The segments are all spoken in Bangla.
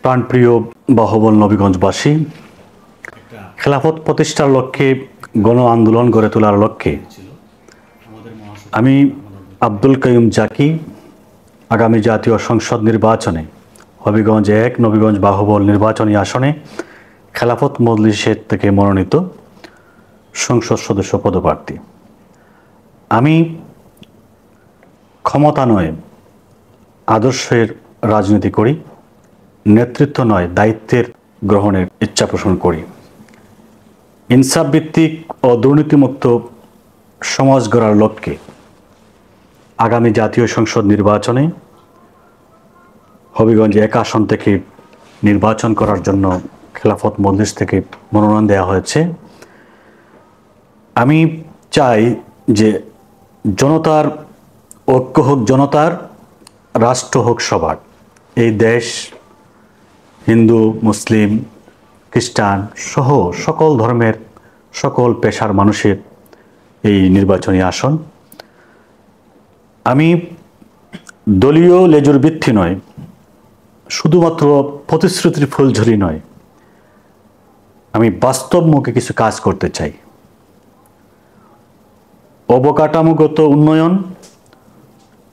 প্রাণপ্রিয় বাহুবল নবীগঞ্জবাসী, খেলাফত প্রতিষ্ঠার লক্ষ্যে গণ আন্দোলন গড়ে তোলার লক্ষ্যে আমি আব্দুল কাইয়ুম জাকি আগামী জাতীয় সংসদ নির্বাচনে হবিগঞ্জ ১ নবীগঞ্জ বাহুবল নির্বাচনী আসনে খেলাফত মজলিসের থেকে মনোনীত সংসদ সদস্য পদপ্রার্থী। আমি ক্ষমতা নয় আদর্শের রাজনীতি করি, নেতৃত্ব নয় দায়িত্বের গ্রহণের ইচ্ছা পোষণ করি। ইনসাফ ভিত্তিক ও দুর্নীতিমুক্ত সমাজ গড়ার লক্ষ্যে আগামী জাতীয় সংসদ নির্বাচনে হবিগঞ্জ ১ আসন থেকে নির্বাচন করার জন্য খেলাফত মজলিস থেকে মনোনয়ন দেওয়া হয়েছে। আমি চাই যে জনতার ঐক্য হোক, জনতার রাষ্ট্র হোক সবার। এই দেশ হিন্দু, মুসলিম, খ্রিস্টান সহ সকল ধর্মের, সকল পেশার মানুষের এই নির্বাচনী আসন। আমি দলীয় লেজুর বৃত্তি নয়, শুধুমাত্র প্রতিশ্রুতির ফুলঝুরি নয়, আমি বাস্তবমুখী কিছু কাজ করতে চাই। অবকাঠামোগত উন্নয়ন,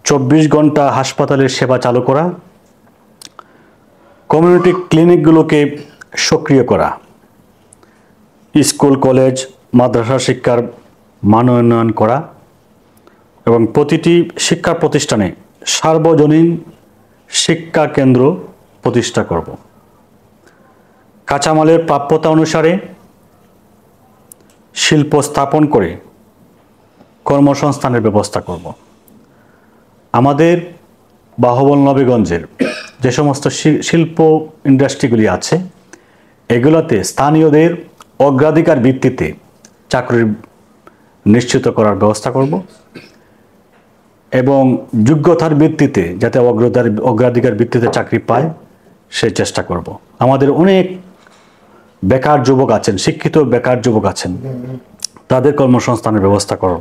২৪ ঘন্টা হাসপাতালের সেবা চালু করা, কমিউনিটি ক্লিনিকগুলোকে সক্রিয় করা, স্কুল, কলেজ, মাদ্রাসা শিক্ষার মান উন্নয়ন করা এবং প্রতিটি শিক্ষা প্রতিষ্ঠানে সার্বজনীন শিক্ষা কেন্দ্র প্রতিষ্ঠা করব। কাঁচামালের প্রাপ্যতা অনুসারে শিল্প স্থাপন করে কর্মসংস্থানের ব্যবস্থা করব। আমাদের বাহুবল নবীগঞ্জের যে সমস্ত শিল্প ইন্ডাস্ট্রিগুলি আছে, এগুলোতে স্থানীয়দের অগ্রাধিকার ভিত্তিতে চাকরির নিশ্চিত করার ব্যবস্থা করব এবং যোগ্যতার ভিত্তিতে যাতে অগ্রাধিকার ভিত্তিতে চাকরি পায় সেই চেষ্টা করব। আমাদের অনেক বেকার যুবক আছেন, শিক্ষিত বেকার যুবক আছেন, তাদের কর্মসংস্থানের ব্যবস্থা করব।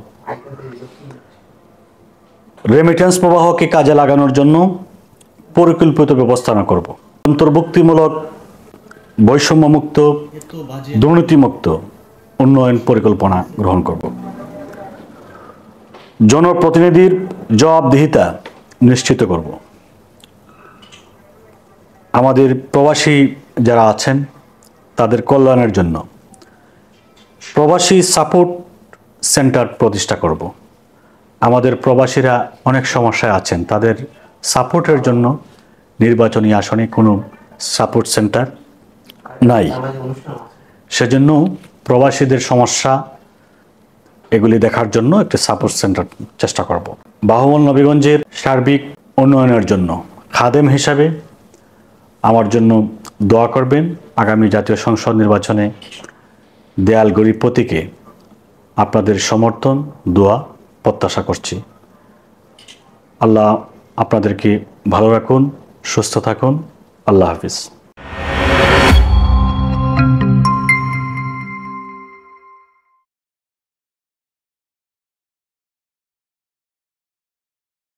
রেমিটেন্স প্রবাহকে কাজে লাগানোর জন্য পরিকল্পিত ব্যবস্থাপনা করব। অন্তর্ভুক্তিমূলক, বৈষম্যমুক্ত, দুর্নীতিমুক্ত উন্নয়ন পরিকল্পনা গ্রহণ করব। জনপ্রতিনিধির জবাবদিহিতা নিশ্চিত করব। আমাদের প্রবাসী যারা আছেন তাদের কল্যাণের জন্য প্রবাসী সাপোর্ট সেন্টার প্রতিষ্ঠা করব। আমাদের প্রবাসীরা অনেক সমস্যায় আছেন, তাদের সাপোর্টের জন্য নির্বাচনী আসনে কোনো সাপোর্ট সেন্টার নাই, সেজন্য প্রবাসীদের সমস্যা এগুলি দেখার জন্য একটি সাপোর্ট সেন্টার চেষ্টা করব। বাহুবল নবীগঞ্জের সার্বিক উন্নয়নের জন্য খাদেম হিসাবে আমার জন্য দোয়া করবেন। আগামী জাতীয় সংসদ নির্বাচনে দেয়ালগড়ি প্রতীকে আপনাদের সমর্থন, দোয়া প্রত্যাশা করছি। আল্লাহ আপনাদেরকে ভালো রাখুন, সুস্থ থাকুন। আল্লাহ হাফিজ।